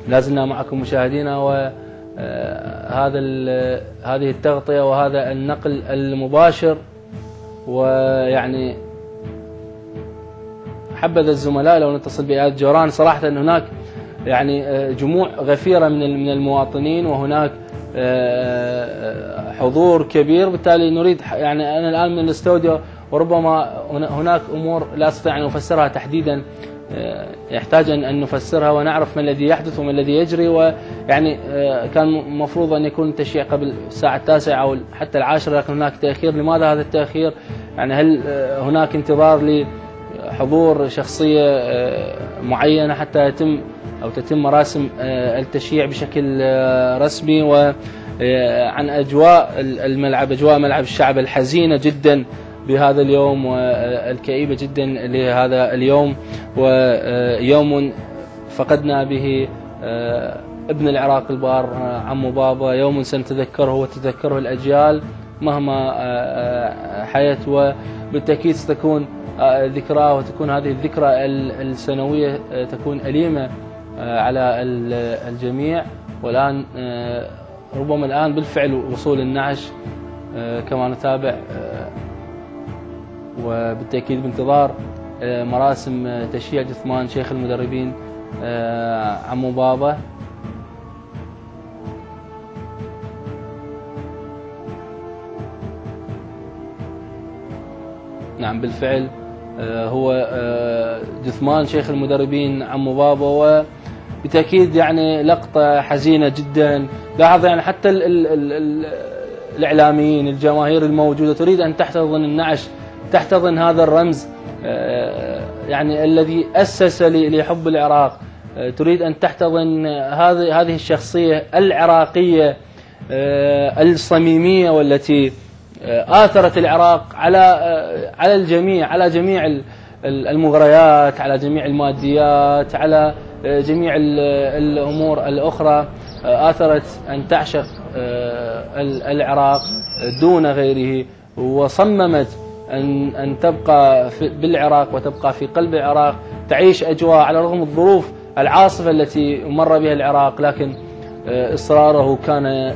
لازلنا معكم مشاهدينا، هذه التغطية وهذا النقل المباشر. ويعني حبذا الزملاء لو نتصل بآيات جوران. صراحة أن هناك يعني جموع غفيرة من المواطنين، وهناك حضور كبير، بالتالي نريد يعني أنا الآن من الاستوديو، وربما هناك أمور لا أستطيع أن أفسرها تحديدا، يحتاج أن نفسرها ونعرف ما الذي يحدث وما الذي يجري. ويعني كان مفروض أن يكون التشييع قبل الساعة 9 أو حتى 10، لكن هناك تأخير. لماذا هذا التأخير؟ يعني هل هناك انتظار لحضور شخصية معينة حتى تتم مراسم التشييع بشكل رسمي؟ وعن أجواء الملعب، أجواء ملعب الشعب الحزينة جدا بهذا اليوم والكئيبة جدا لهذا اليوم، ويوم فقدنا به ابن العراق البار عمو بابا، يوم سنتذكره وتذكره الأجيال مهما حيت، وبالتأكيد ستكون ذكراه، وتكون هذه الذكرى السنوية تكون أليمة على الجميع. والآن ربما الآن بالفعل وصول النعش كما نتابع، وبالتأكيد بانتظار مراسم تشييع جثمان شيخ المدربين عمو بابا. نعم بالفعل هو جثمان شيخ المدربين عمو بابا، وبالتأكيد يعني لقطة حزينة جدا. لاحظ يعني حتى الإعلاميين، الجماهير الموجودة تريد أن تحتضن النعش، تحتضن هذا الرمز يعني الذي أسس لحب العراق، تريد أن تحتضن هذه الشخصية العراقية الصميمية، والتي آثرت العراق على الجميع، على جميع المغريات، على جميع الماديات، على جميع الأمور الأخرى. آثرت أن تعشق العراق دون غيره، وصممت أن تبقى بالعراق وتبقى في قلب العراق، تعيش أجواء على رغم الظروف العاصفة التي مر بها العراق، لكن إصراره كان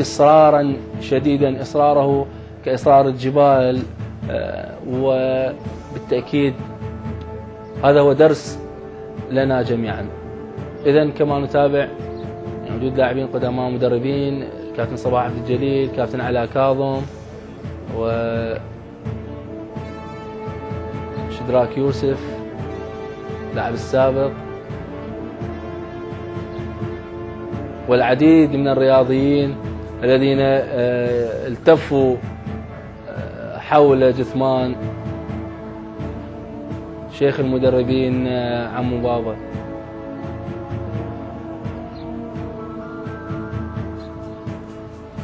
إصرارا شديدا، إصراره كإصرار الجبال. وبالتأكيد هذا هو درس لنا جميعا. إذن كما نتابع وجود لاعبين قدماء مدربين، كابتن صباح عبد الجليل، كابتن علاء كاظم، شدراك يوسف لاعب السابق، والعديد من الرياضيين الذين التفوا حول جثمان شيخ المدربين عمو بابا.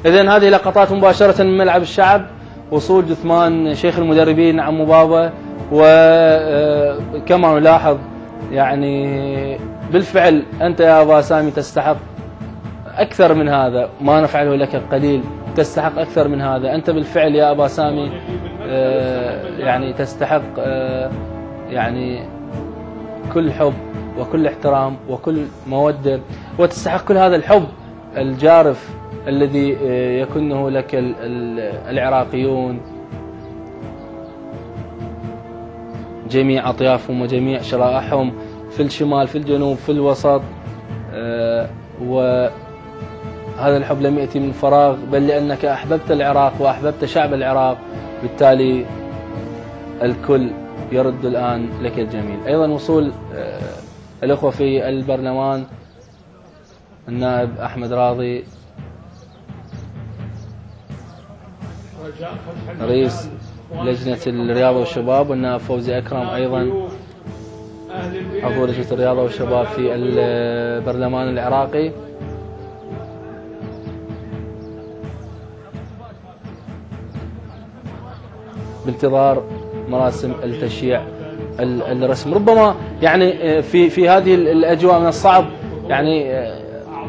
إذن هذه لقطات مباشرة من ملعب الشعب، وصول جثمان شيخ المدربين عمو بابا. وكما نلاحظ يعني بالفعل أنت يا أبا سامي تستحق أكثر من هذا، ما نفعله لك قليل، تستحق أكثر من هذا. أنت بالفعل يا أبا سامي يعني تستحق يعني كل حب وكل احترام وكل مودة، وتستحق كل هذا الحب الجارف الذي يكنه لك العراقيون، جميع أطيافهم وجميع شرائحهم في الشمال، في الجنوب، في الوسط. وهذا الحب لم يأتي من فراغ، بل لأنك أحببت العراق وأحببت شعب العراق، بالتالي الكل يرد الآن لك الجميل. أيضا وصول الأخوة في البرلمان، النائب أحمد راضي، رئيس لجنة الرياضة والشباب، والنائب فوزي أكرم أيضا عضو لجنة الرياضة والشباب في البرلمان العراقي. بانتظار مراسم التشييع الرسم. ربما يعني في هذه الأجواء من الصعب يعني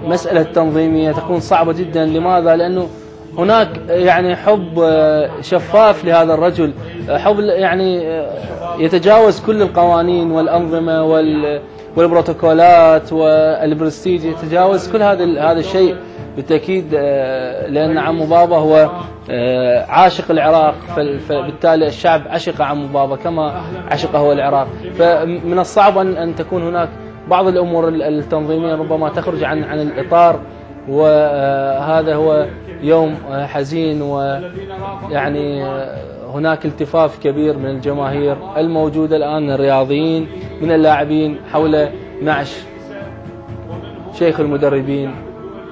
مسألة تنظيمية تكون صعبة جدا. لماذا؟ لأنه هناك يعني حب شفاف لهذا الرجل، حب يعني يتجاوز كل القوانين والأنظمة والبروتوكولات والبرستيج يتجاوز كل هذا الشيء بالتأكيد، لأن عمو بابا هو عاشق العراق، فبالتالي الشعب عشق عمو بابا كما عشقه هو العراق. فمن الصعب أن تكون هناك بعض الأمور التنظيمية ربما تخرج عن الإطار، وهذا هو يوم حزين، ويعني هناك التفاف كبير من الجماهير الموجودة الآن، من الرياضيين من اللاعبين، حول نعش شيخ المدربين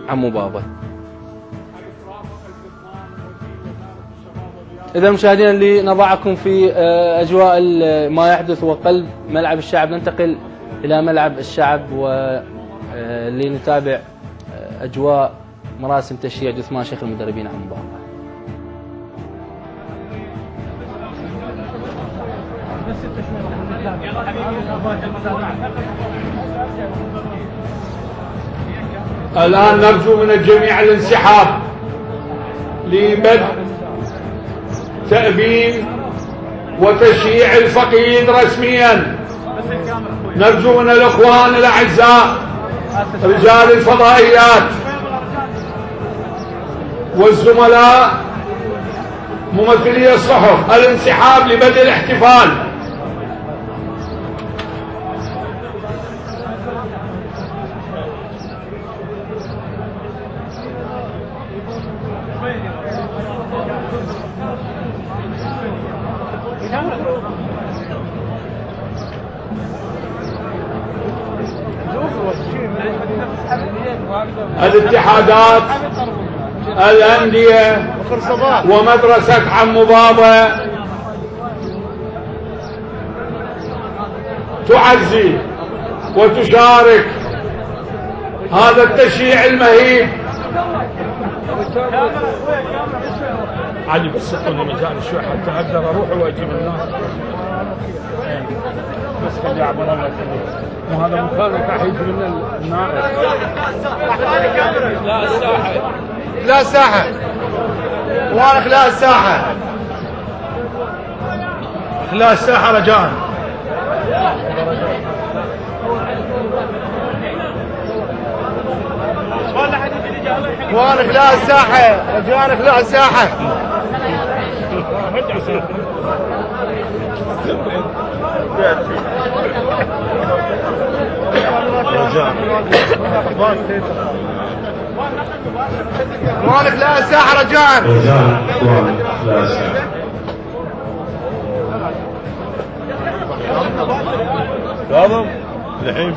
عمو بابا. إذا مشاهدينا لنضعكم في أجواء ما يحدث وقلب ملعب الشعب، ننتقل إلى ملعب الشعب ولنتابع أجواء مراسم تشييع جثمان شيخ المدربين عمو بابا. الآن نرجو من الجميع الانسحاب لبدء تأبين وتشييع الفقيد رسميا. نرجو من الإخوان الأعزاء رجال الفضائيات والزملاء ممثلي الصحف الانسحاب لبدء الاحتفال. الاتحادات، الأندية، ومدرسة عمو بابا تعزي وتشارك هذا التشييع المهيب. عادي بس اعطوني مجال شوي حتى اقدر اروح واجي من الناس. بس خلي عبر الله يخليك. وهذا مكان تحيز من النار. لا الساحه. لا الساحه. وارخ لا الساحه. لا الساحه رجاء. وارخ لا الساحه. رجاء لا الساحه. وارخ لا الساحه. رجاء لا الساحه. تمام الحين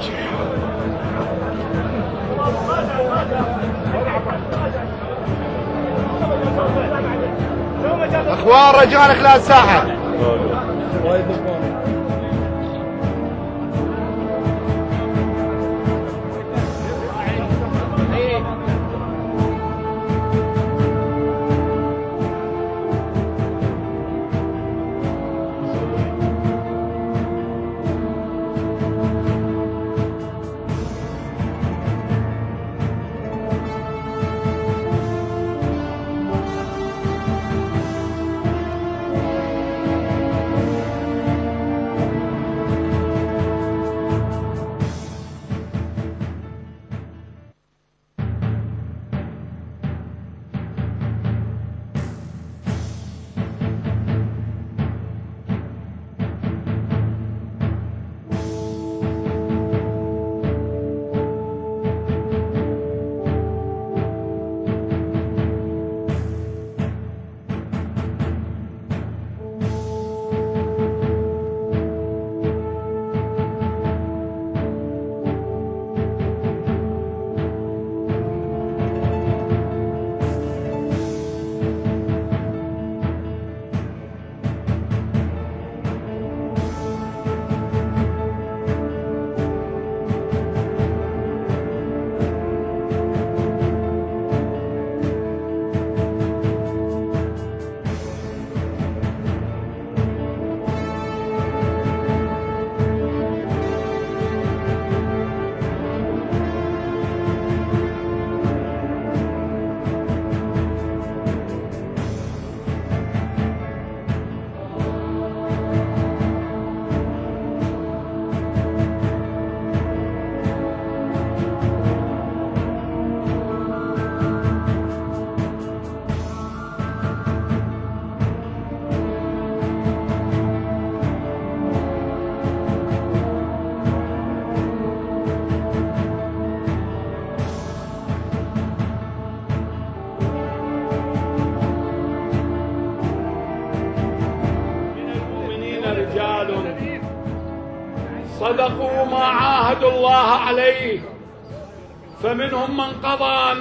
اخوان رجاء لا الساحه. رجال صدقوا ما عاهدوا الله عليه، فمنهم من قضى